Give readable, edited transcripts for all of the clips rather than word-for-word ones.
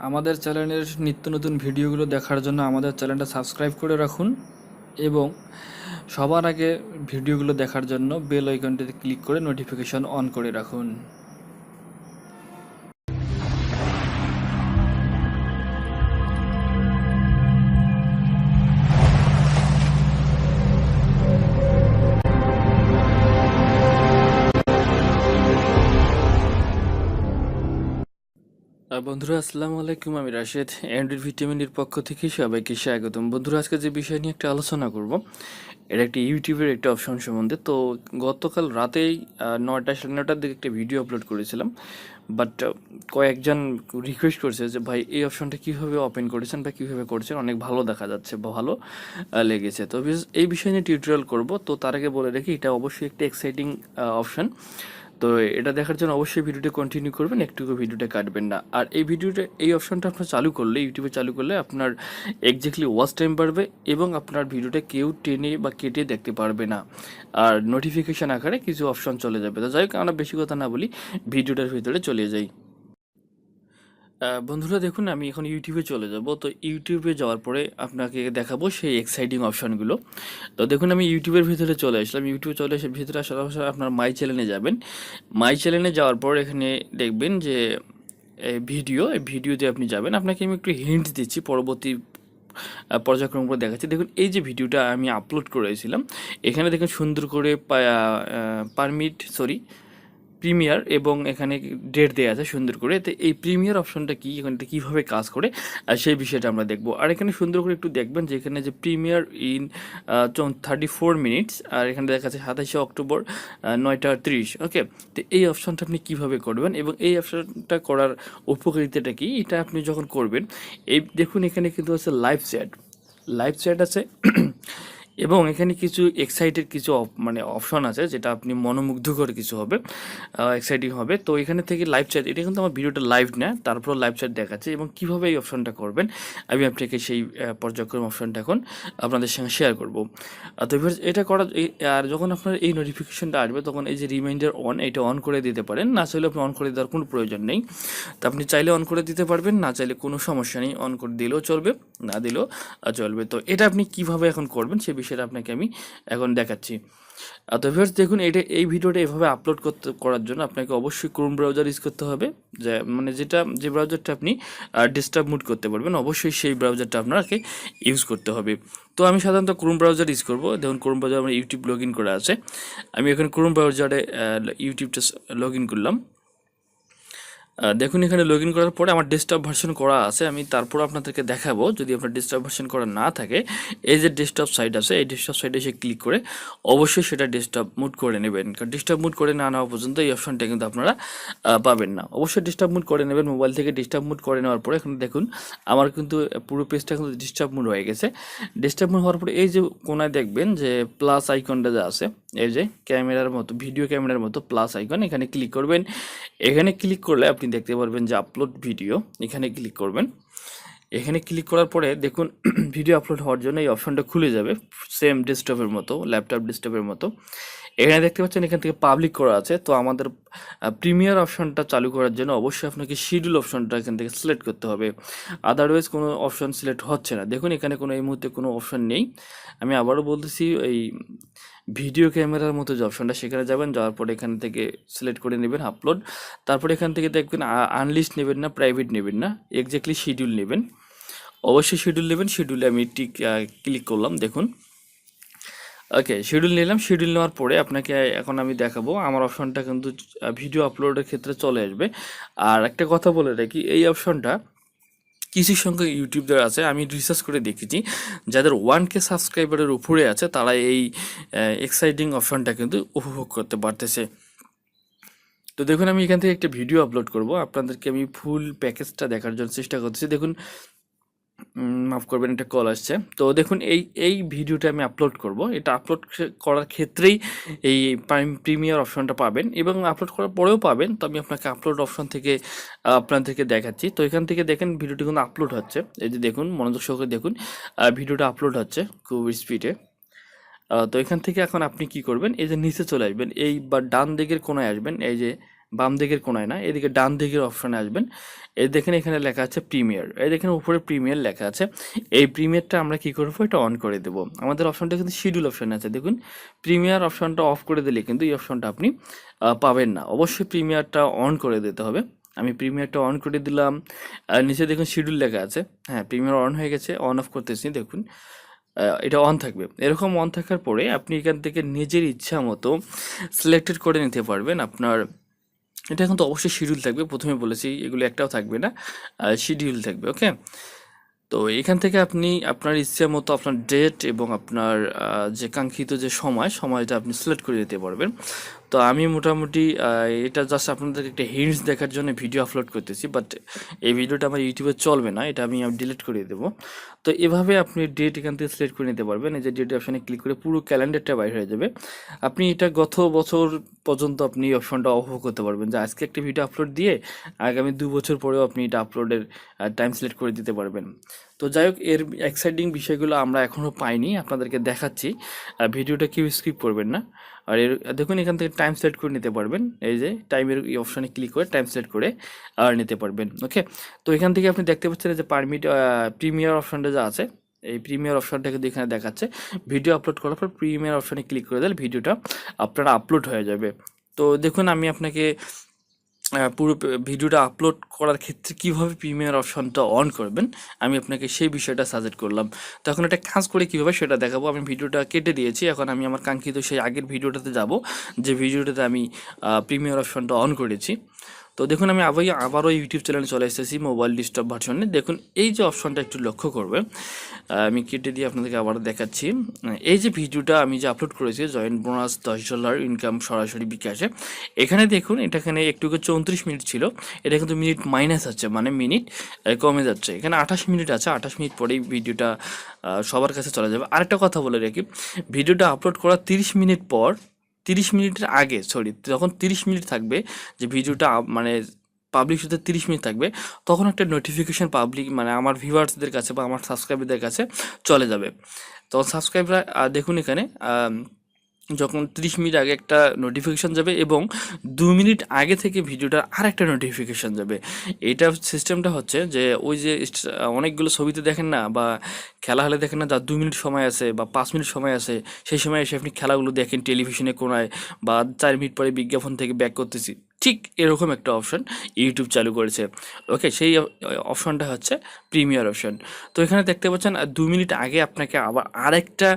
আমাদের চ্যানেলের নিত্য নতুন ভিডিওগুলো দেখার জন্য আমাদের চ্যানেলটা সাবস্ক্রাইব করে রাখুন এবং সবার আগে ভিডিওগুলো দেখার জন্য বেল আইকনটিতে ক্লিক করে নোটিফিকেশন অন করে রাখুন। বন্ধুরা আসসালামু আলাইকুম, আমি রাশেদ অ্যান্ড্রয়েড ভিটামিনের পক্ষ থেকে সবাইকে স্বাগতম। বন্ধুরা আজকে যে বিষয় নিয়ে একটা আলোচনা করব, এটা একটা ইউটিউবের একটা অপশন সম্বন্ধে। তো গতকাল রাতেই 9টা সাড়ে 9টার দিকে একটা ভিডিও আপলোড করেছিলাম, বাট কয়েকজন রিকোয়েস্ট করছে যে ভাই এই অপশনটা কীভাবে ওপেন করেছেন বা কীভাবে করছেন, অনেক ভালো দেখা যাচ্ছে বা ভালো লেগেছে। তো এই বিষয় নিয়ে টিউটোরিয়াল করব। তো তার আগে বলে রাখি, এটা অবশ্যই একটা এক্সাইটিং অপশন। তো এটা দেখার জন্য অবশ্যই ভিডিওটা কন্টিনিউ করবেন, একটুকু ভিডিওটা কাটবেন না। আর এই অপশনটা আপনার চালু করলে, ইউটিউবে চালু করলে আপনার এক্স্যাক্টলি ওয়াচ টাইম বাড়বে এবং আপনার ভিডিওটা কেউ টেনে বা কেটে দেখতে পারবে না। আর নোটিফিকেশান আকারে কিছু অপশন চলে যাবে। তো যাই হোক, আমরা বেশি কথা না বলি, ভিডিওটার ভিতরে চলে যাই। বন্ধুরা দেখুন, আমি এখন ইউটিউবে চলে যাব। তো ইউটিউবে যাওয়ার পরে আপনাকে দেখাবো সেই এক্সাইটিং অপশানগুলো। তো দেখুন, আমি ইউটিউবের ভিতরে চলে আসলাম। ইউটিউবে চলে এসে ভিতরে আসার অবসর আপনার মাই চ্যানেলে যাবেন। মাই চ্যানেলে যাওয়ার পর এখানে দেখবেন যে এই ভিডিওতে আপনি যাবেন। আপনাকে আমি একটু হিন্ট দিচ্ছি, পরবর্তী পর্যায়ক্রমগুলো দেখাচ্ছি। দেখুন, এই যে ভিডিওটা আমি আপলোড করেছিলাম, এখানে দেখুন সুন্দর করে প্রিমিয়ার এবং এখানে ডেট দেওয়া আছে সুন্দর করে। তো এই প্রিমিয়ার অপশনটা কি, এখানে কীভাবে কাজ করে, আর সেই বিষয়টা আমরা দেখব। আর এখানে সুন্দর করে একটু দেখবেন যে এখানে যে প্রিমিয়ার ইন 34 মিনিটস, আর এখানে দেখা যাচ্ছে 27শে অক্টোবর 9টা 30। ওকে, তো এই অপশনটা আপনি কীভাবে করবেন এবং এই অপশনটা করার উপকারিতাটা কি, এটা আপনি যখন করবেন, এই দেখুন এখানে কিন্তু আছে লাইভ চ্যাট আছে এবং এখানে কিছু এক্সাইটেড কিছু মানে অপশন আছে, যেটা আপনি মনোমুগ্ধকর কিছু হবে, এক্সাইটিং হবে। তো এখানে থেকে লাইভ চ্যাট, এটা কিন্তু আমার ভিডিওটা লাইভ না, তারপর লাইভ চ্যাট দেখাচ্ছে এবং কীভাবে এই অপশনটা করবেন আমি আপনাকে সেই পর্যায়ক্রম অপশনটা এখন আপনাদের সঙ্গে শেয়ার করব। তো এটা করা, আর যখন আপনার এই নোটিফিকেশনটা আসবে তখন এই যে রিমাইন্ডার অন, এটা অন করে দিতে পারেন। না চাইলে আপনি অন করে দেওয়ার কোনো প্রয়োজন নেই। তো আপনি চাইলে অন করে দিতে পারবেন, না চাইলে কোনো সমস্যা নেই, অন করে দিলেও চলবে, না দিলেও চলবে। তো এটা আপনি কিভাবে এখন করবেন সে বিষয়টা আপনাকে আমি এখন দেখাচ্ছি। তো ভিউয়ার্স দেখুন, এই ভিডিওটা এভাবে আপলোড করার জন্য আপনাকে অবশ্যই ক্রোম ব্রাউজার ইউজ করতে হবে। মানে যে ব্রাউজারটা আপনি ডিস্টার্ব মুড করতে পারবেন, অবশ্যই সেই ব্রাউজারটা আপনাকে ইউজ করতে হবে। তো আমি সাধারণত ক্রোম ব্রাউজার ইউজ করবো। দেখুন, ক্রোম ব্রাউজার আমার ইউটিউব লগ ইন করা আছে। আমি এখন ক্রোম ব্রাউজারে ইউটিউবটা লগ ইন করলাম। দেখুন, এখানে লগ ইন করার পরে আমার ডেস্কটপ ভার্সন করা আছে। আমি তারপর আপনাদেরকে দেখাবো, যদি আপনার ডেস্কটপ ভার্সন করা না থাকে, এই যে ডেস্কটপ সাইট আছে, এই ডেস্কটপ সাইটে এসে ক্লিক করে অবশ্যই সেটা ডেস্কটপ মুড করে নেবেন। কারণ ডেস্কটপ মুড করে না নেওয়া পর্যন্ত এই অপশনটা কিন্তু আপনারা পাবেন না। অবশ্যই ডেস্কটপ মুড করে নেবেন। মোবাইল থেকে ডেস্কটপ মুড করে নেওয়ার পরে এখানে দেখুন আমার কিন্তু পুরো পেজটা কিন্তু ডেস্কটপ মুড হয়ে গেছে। ডেস্কটপ মুড হওয়ার পরে এই যে কোনায় দেখবেন যে প্লাস আইকনটা যা আছে, এই যে ক্যামেরার মতো, ভিডিও ক্যামেরার মতো প্লাস আইকন, এখানে ক্লিক করবেন। এখানে ক্লিক করলে আপনি দেখতে পারবেন যে আপলোড ভিডিও, এখানে ক্লিক করবেন। এখানে ক্লিক করার পরে দেখুন ভিডিও আপলোড হওয়ার জন্য এই অপশনটা খুলে যাবে, সেম ডেস্কটপের মতো, ল্যাপটপ ডেস্কটপের মতো। এখানে দেখতে পাচ্ছেন এখান থেকে পাবলিক করা আছে। তো আমাদের প্রিমিয়ার অপশনটা চালু করার জন্য অবশ্যই আপনাকে শিডিউল অপশনটা এখান থেকে সিলেক্ট করতে হবে, আদারওয়াইজ কোনো অপশন সিলেক্ট হচ্ছে না। দেখুন, এখানে এই মুহূর্তে কোনো অপশন নেই। আমি আবারও বলতেছি, এই ভিডিও ক্যামেরার মতো যে অপশনটা, সেখানে যাবেন, যাওয়ার পরে এখান থেকে সিলেক্ট করে নেবেন আপলোড। তারপরে এখান থেকে দেখবেন আনলিস্ট নেবেন না, প্রাইভেট নেবেন না, এক্স্যাক্টলি শিডিউল নেবেন। অবশ্যই শিডিউল নেবেন। শিডিউলে আমি ক্লিক করলাম। দেখুন, ওকে, শিডিউল নিলাম। শিডিউল নেওয়ার পরে আপনাকে এখন আমি দেখাবো, আমার অপশনটা কিন্তু ভিডিও আপলোডের ক্ষেত্রে চলে আসবে। আর একটা কথা বলে রাখি, এই অপশনটা কিছু সংখ্যক ইউটিউবার আছে, আমি রিসার্চ করে দেখেছি, যাদের 1K সাবস্ক্রাইবারের উপরে আছে, তারা এই এক্সাইটিং অপশনটা কিন্তু উপভোগ করতে পারতেছে। তো দেখুন, আমি এখান থেকে একটা ভিডিও আপলোড করব, আপনাদেরকে আমি ফুল প্যাকেজটা দেখার জন্য চেষ্টা করতেছি। দেখুন, মাফ করবেন, একটা কল আসছে। তো দেখুন, এই ভিডিওটা আমি আপলোড করব। এটা আপলোড করার ক্ষেত্রেই এই প্রিমিয়ার অপশনটা পাবেন এবং আপলোড করার পরেও পাবেন। তো আমি আপনাকে আপলোড অপশন থেকে আপনাদেরকে দেখাচ্ছি। তো এখান থেকে দেখেন ভিডিওটি কিন্তু আপলোড হচ্ছে। এই যে দেখুন, মনোযোগ সহকারে দেখুন, ভিডিওটা আপলোড হচ্ছে খুব স্পিডে। তো এখান থেকে এখন আপনি কি করবেন, এই যে নিচে চলে আসবেন, এই বা ডান দিকের কোনায় আসবেন, এই যে বাম দিকের কোনায় না, এদিকে ডান দিকের অপশানে আসবেন। এই দেখেন এখানে লেখা আছে প্রিমিয়ার, এই দেখেন উপরে প্রিমিয়ার লেখা আছে। এই প্রিমিয়ারটা আমরা কি করবো, এটা অন করে দেবো। আমাদের অপশানটা কিন্তু শিডিউল অপশান আছে, দেখুন প্রিমিয়ার অপশানটা অফ করে দিলে কিন্তু এই অপশানটা আপনি পাবেন না। অবশ্যই প্রিমিয়ারটা অন করে দিতে হবে। আমি প্রিমিয়ারটা অন করে দিলাম। আর নিচে দেখুন শিডিউল লেখা আছে, হ্যাঁ প্রিমিয়ার অন হয়ে গেছে, অন অফ করতেছি, দেখুন এটা অন থাকবে। এরকম অন থাকার পরে আপনি এখান থেকে নিজের ইচ্ছা মতো সিলেক্টেড করে নিতে পারবেন আপনার। এটা কিন্তু অবশ্যই শিডিউল থাকবে, প্রথমে বলেছি এগুলো একটাও থাকবে না, শিডিউল থাকবে। ওকে, তো এখান থেকে আপনি আপনার ইচ্ছে মতো আপনার ডেট এবং আপনার যে কাঙ্ক্ষিত যে সময়টা আপনি সিলেক্ট করে দিতে পারবেন। তো আমি মোটামুটি এটা জাস্ট আপনাদেরকে একটা হিন্টস দেখার জন্য ভিডিও আপলোড করতেছি, বাট এই ভিডিওটা আমার ইউটিউবে চলবে না, এটা আমি ডিলিট করে দেবো। তো এভাবে আপনি ডেট এখান থেকে সিলেক্ট করে নিতে পারবেন। এই যে ডেট অপশানে ক্লিক করে পুরো ক্যালেন্ডারটা বাইর হয়ে যাবে। আপনি এটা গত বছর পর্যন্ত আপনি এই অপশনটা অফ করতে পারবেন, যে আজকে একটা ভিডিও আপলোড দিয়ে আগামী 2 বছর পরেও আপনি এটা আপলোডের টাইম সিলেক্ট করে দিতে পারবেন। তো যাই হোক, এর এক্সাইটিং বিষয়গুলো আমরা এখনও পাইনি, আপনাদেরকে দেখাচ্ছি। ভিডিওটা কেউ স্কিপ করবেন না। আর এর দেখুন এখান থেকে টাইম সিলেক্ট করে নিতে পারবেন, এই যে টাইমের এই অপশানে ক্লিক করে টাইম সিলেক্ট করে নিতে পারবেন। ওকে, তো এখান থেকে আপনি দেখতে পাচ্ছেন যে পারমিট প্রিমিয়ার অপশানটা যা আছে, এই প্রিমিয়ার অপশানটা কিন্তু এখানে দেখাচ্ছে। ভিডিও আপলোড করার পর প্রিমিয়ার অপশানে ক্লিক করে দিলে ভিডিওটা আপনার আপলোড হয়ে যাবে। তো দেখুন আমি আপনাকে পুরো ভিডিওটা আপলোড করার ক্ষেত্রে কীভাবে প্রিমিয়ার অপশনটা অন করবেন আমি আপনাকে সেই বিষয়টা সাজেস্ট করলাম। তো এখন এটা কাজ করে কীভাবে সেটা দেখাবো। আমি ভিডিওটা কেটে দিয়েছি, এখন আমি আমার কাঙ্ক্ষিত সেই আগের ভিডিওটাতে যাব, যে ভিডিওটাতে আমি প্রিমিয়ার অপশনটা অন করেছি। তো দেখুন আমি আবারও ইউটিউব চ্যানেলে চলে এসেছি মোবাইল ডিস্কটপ ভার্সনে। দেখুন এই যে অপশনটা একটু লক্ষ্য করবে, আমি কেটে দিয়ে আপনাদেরকে আবার দেখাচ্ছি। এই যে ভিডিওটা আমি যে আপলোড করেছি, জয়েন্ট বোনাস $10 ইনকাম সরাসরি বিকাশে, এখানে দেখুন এখানে একটু 34 মিনিট ছিল, এটা কিন্তু মিনিট মাইনাস আছে, মানে মিনিট কমে যাচ্ছে। এখানে 28 মিনিট আছে, 28 মিনিট পরেই ভিডিওটা সবার কাছে চলে যাবে। আরেকটা কথা বলে রাখি, ভিডিওটা আপলোড করার 30 মিনিট পর, 30 মিনিটের আগে যখন 30 মিনিট থাকবে যে ভিডিওটা মানে পাবলিশ হতে 30 মিনিট থাকবে, তখন একটা নোটিফিকেশান মানে আমার ভিউয়ার্সদের কাছে বা আমার সাবস্ক্রাইবারদের কাছে চলে যাবে। তখন সাবস্ক্রাইবার দেখুন এখানে যখন 30 মিনিট আগে একটা নোটিফিকেশান যাবে এবং 2 মিনিট আগে থেকে ভিডিওটার আর একটা নোটিফিকেশান যাবে। এইটা সিস্টেমটা হচ্ছে যে ওই যে অনেকগুলো ছবিতে দেখেন না, বা খেলা হলে দেখেন না, যার 2 মিনিট সময় আছে বা 5 মিনিট সময় আছে, সেই সময় এসে আপনি খেলাগুলো দেখেন টেলিভিশনে কোনায়, বা 4 মিনিট পরে বিজ্ঞাপন থেকে ব্যাক করতেছি, ঠিক এরকম একটা অপশন ইউটিউব চালু করেছে। ওকে, সেই অপশনটা হচ্ছে প্রিমিয়ার অপশন। তো এখানে দেখতে পাচ্ছেন 2 মিনিট আগে আপনাকে আবার আরেকটা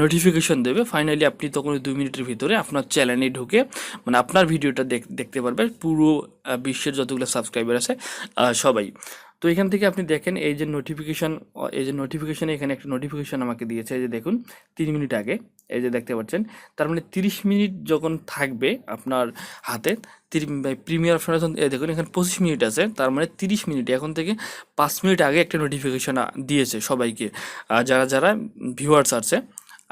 নোটিফিকেশন দেবে। ফাইনালি আপনি তখন 2 মিনিটের ভিতরে আপনার চ্যানেলে ঢুকে মানে আপনার ভিডিওটা দেখতে পারবে পুরো বিশ্বের যতগুলো সাবস্ক্রাইবার আছে সবাই। তো এখান থেকে আপনি দেখেন এই যে নোটিফিকেশান এখানে একটা নোটিফিকেশান আমাকে দিয়েছে, এই যে দেখুন 3 মিনিট আগে, এই যে দেখতে পাচ্ছেন। তার মানে 30 মিনিট যখন থাকবে আপনার হাতে, প্রিমিয়ার অপশন দেখুন এখানে 25 মিনিট আছে, তার মানে 30 মিনিট এখন থেকে 5 মিনিট আগে একটা নোটিফিকেশান দিয়েছে সবাইকে, যারা যারা ভিউয়ার্স আছে।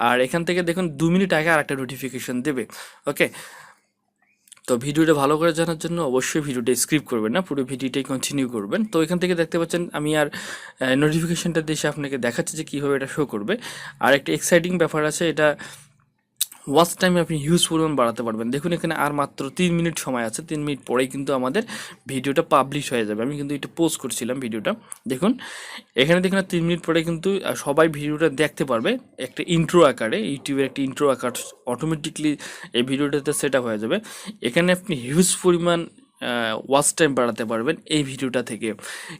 আর এখান থেকে দেখুন 2 মিনিট আগে আর একটা নোটিফিকেশান দেবে। ওকে, তো ভিডিওটা ভালো করে জানার জন্য অবশ্যই ভিডিওটা স্কিপ করবেন না, পুরো ভিডিওটাই কন্টিনিউ করবেন। তো এখান থেকে দেখতে পাচ্ছেন আমি আর নোটিফিকেশানটা দেশে আপনাকে দেখাচ্ছি যে কীভাবে এটা শো করবে। আর একটা এক্সাইটিং ব্যাপার আছে, এটা ওয়াচ টাইমে আপনি হিউজ পরিমাণ বাড়াতে পারবেন। দেখুন এখানে আর মাত্র 3 মিনিট সময় আছে, 3 মিনিট পরেই কিন্তু আমাদের ভিডিওটা পাবলিশ হয়ে যাবে। আমি কিন্তু এটা পোস্ট করছিলাম ভিডিওটা, দেখুন এখানে দেখুন 3 মিনিট পরে কিন্তু সবাই ভিডিওটা দেখতে পারবে একটা ইন্ট্রো আকারে, ইউটিউবের একটা ইন্ট্রো আকার অটোমেটিকলি এই ভিডিওটাতে সেট আপ হয়ে যাবে। এখানে আপনি হিউজ পরিমাণ ওয়াচ টাইম বাড়াতে পারবেন এই ভিডিওটা থেকে।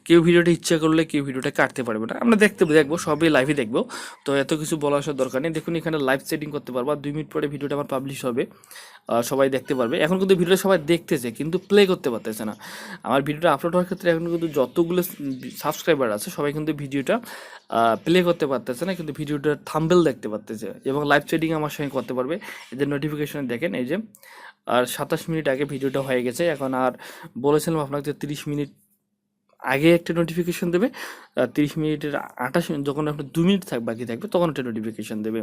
কেউ ভিডিওটা ইচ্ছা করলে কেউ ভিডিওটা কাটতে পারবে না, আমরা দেখবো সবই লাইভে দেখবো। তো এত কিছু বলা আসার দরকার নেই। দেখুন এখানে লাইভ সেটিং করতে পারবো, আর 2 মিনিট পরে ভিডিওটা আমার পাবলিশ হবে, সবাই দেখতে পারবে। এখন কিন্তু ভিডিওটা সবাই দেখতেছে কিন্তু প্লে করতে পারতেছে না। আমার ভিডিওটা আপলোড হওয়ার ক্ষেত্রে এখন কিন্তু যতগুলো সাবস্ক্রাইবার আছে সবাই কিন্তু ভিডিওটা প্লে করতে পারতেছে না, কিন্তু ভিডিওটার থাম্বনেল দেখতে পারতেছে এবং লাইভ সেটিং আমার সঙ্গে করতে পারবে। এদের নোটিফিকেশানে দেখেন এই যে, আর 27 মিনিট আগে ভিডিওটা হয়ে গেছে। এখন আর বলেছিলাম আপনাকে 30 মিনিট আগে একটা নোটিফিকেশান দেবে, 30 মিনিটের 28 মিনিট যখন আপনার 2 মিনিট বাকি থাকবে তখন একটা নোটিফিকেশান দেবে।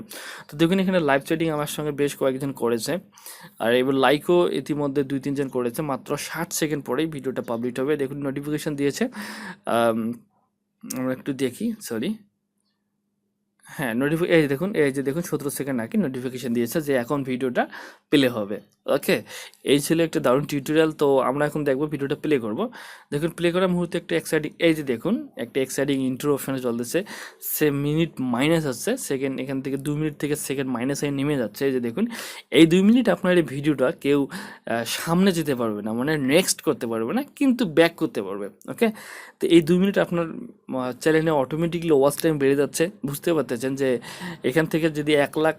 তো দেখুন এখানে লাইভ চ্যাটিং আমার সঙ্গে বেশ কয়েকজন করেছে, আর এবার লাইকও ইতিমধ্যে 2-3 জন করেছে। মাত্র 60 সেকেন্ড পরেই ভিডিওটা পাবলিশ হবে। দেখুন নোটিফিকেশান দিয়েছে, আমরা একটু দেখি, সরি হ্যাঁ, এই যে দেখুন 17 সেকেন্ড আগে নোটিফিকেশন দিয়েছে যে এখন ভিডিওটা প্লে হবে। ওকে, এই ছিল একটা দারুণ টিউটোরিয়াল। তো আমরা এখন দেখবো ভিডিওটা প্লে করব। দেখুন প্লে করার মুহূর্তে একটা এক্সাইটিং, এই যে দেখুন একটা এক্সাইটিং ইন্ট্রো অপশনে চলতেছে। সে মিনিট মাইনাস হচ্ছে, সেকেন্ড এখান থেকে 2 মিনিট থেকে সেকেন্ড মাইনাস হয়ে নেমে যাচ্ছে। এই যে দেখুন এই 2 মিনিট আপনার এই ভিডিওটা কেউ সামনে যেতে পারবে না, মানে নেক্সট করতে পারবে না, কিন্তু ব্যাক করতে পারবে। ওকে, তো এই 2 মিনিট আপনার চ্যানেলে অটোমেটিকলি ওয়াচ টাইম বেড়ে যাচ্ছে। বুঝতে পারতেছেন যে এখান থেকে যদি 1 লাখ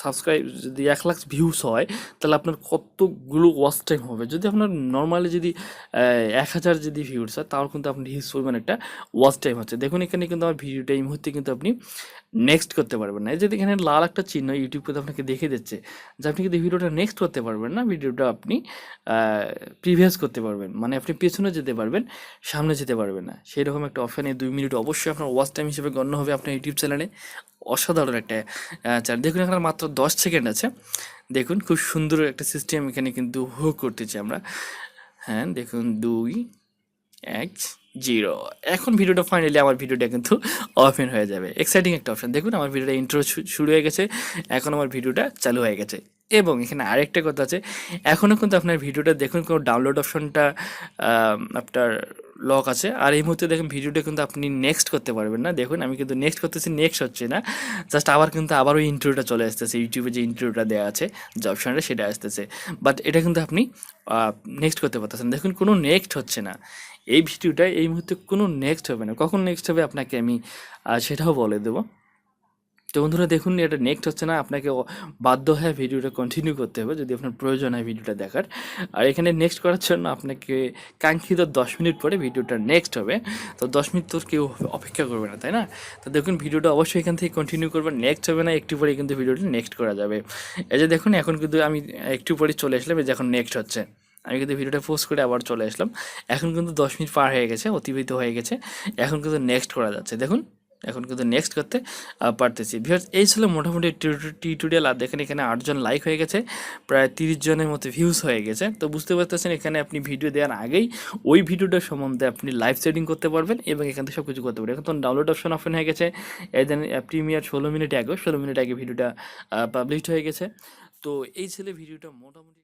সাবস্ক্রাইব, যদি 1 লাখ ভিউস হয়, তাহলে আপনার কতগুলো ওয়াচ টাইম হবে। যদি আপনার নর্মালি যদি 1,000 যদি ভিউস হয়, তাও কিন্তু আপনি হিউজ পরিমাণ একটা ওয়াচ টাইম হচ্ছে। দেখুন এখানে কিন্তু আমার ভিডিওটা এই মুহূর্তে কিন্তু আপনি নেক্সট করতে পারবেন না। এই যে এখানে লাল একটা চিহ্ন ইউটিউব কিন্তু আপনাকে দেখে দিচ্ছে যে আপনি কিন্তু ভিডিওটা নেক্সট করতে পারবেন না, ভিডিওটা আপনি প্রিভিয়াস করতে পারবেন, মানে আপনি পেছনে যেতে পারবেন, সামনে যেতে পারবেন না। সেই রকম একটা অপশান এই 2 মিনিট অবশ্যই আপনার ওয়াচ টাইম হিসেবে গণ্য হবে আপনার ইউটিউব চ্যানেলে। অসাধারণ একটা চ্যানেল। দেখুন এখানে মাত্র 10 সেকেন্ড আছে। দেখুন খুব সুন্দর একটা সিস্টেম এখানে কিন্তু হুক করতেছি আমরা। হ্যাঁ দেখুন 2-1-0। এখন ভিডিওটা ফাইনালি আমার ভিডিওটা কিন্তু ওপেন হয়ে যাবে। এক্সাইটিং একটা অপশন। দেখুন আমার ভিডিওটা ইন্ট্রো শুরু হয়ে গেছে, এখন আমার ভিডিওটা চালু হয়ে গেছে। এবং এখানে আরেকটা কথা আছে, এখনও কিন্তু আপনার ভিডিওটা দেখুন কোনো ডাউনলোড অপশনটা আপনার লক আছে। আর এই মুহূর্তে দেখুন ভিডিওটা কিন্তু আপনি নেক্সট করতে পারবেন না। দেখুন আমি কিন্তু নেক্সট করতেছি, নেক্সট হচ্ছে না। জাস্ট আবার কিন্তু আবার ওই ইন্ট্রোটা চলে আসতেছে, ইউটিউবে যে ইন্ট্রোটা দেওয়া আছে যে অপশনটা সেটা আসতেছে। বাট এটা কিন্তু আপনি নেক্সট করতে পারতেছেন। দেখুন কোনো নেক্সট হচ্ছে না এই ভিডিওটা, এই মুহূর্তে কোনো নেক্সট হবে না। কখন নেক্সট হবে আপনাকে আমি সেটাও বলে দেবো। তো বন্ধুরা দেখুন এটা নেক্সট হচ্ছে না, আপনাকে বাধ্য হয়ে ভিডিওটা কন্টিনিউ করতে হবে যদি আপনার প্রয়োজন হয় ভিডিওটা দেখার। আর এখানে নেক্সট করার জন্য আপনাকে কাঙ্ক্ষিত 10 মিনিট পরে ভিডিওটা নেক্সট হবে। তো 10 মিনিট তো কেউ অপেক্ষা করবে না, তাই না? তো দেখুন ভিডিওটা অবশ্যই এখান থেকে কন্টিনিউ করবেন, নেক্সট হবে না, একটু পরে কিন্তু ভিডিওটা নেক্সট করা যাবে। এই যে দেখুন এখন কিন্তু আমি একটু পরে চলে আসলাম, এই যে এখন নেক্সট হচ্ছে। আমি কিন্তু ভিডিওটা পোস্ট করে আবার চলে আসলাম। এখন কিন্তু 10 মিনিট পার হয়ে গেছে, অতিবাহিত হয়ে গেছে। এখন কিন্তু নেক্সট করা যাচ্ছে। দেখুন এখন কিন্তু নেক্সট করতে পারতেছি। ভিউয়ার্স এই ছিল মোটামুটি টিউটোরিয়াল। আর দেখেন এখানে 8 জন লাইক হয়ে গেছে, প্রায় 30 জনের মতো ভিউজ হয়ে গেছে। তো বুঝতে পারতেছেন এখানে আপনি ভিডিও দেওয়ার আগেই ওই ভিডিওটার সম্বন্ধে আপনি লাইভ সেটিং করতে পারবেন এবং এখান থেকে সব কিছু করতে পারবেন। এখন তো ডাউনলোড অপশন ওপেন হয়ে গেছে। এই দেন প্রিমিয়ার 16 মিনিট আগে ভিডিওটা পাবলিশ হয়ে গেছে। তো এই ছিল ভিডিওটা মোটামুটি।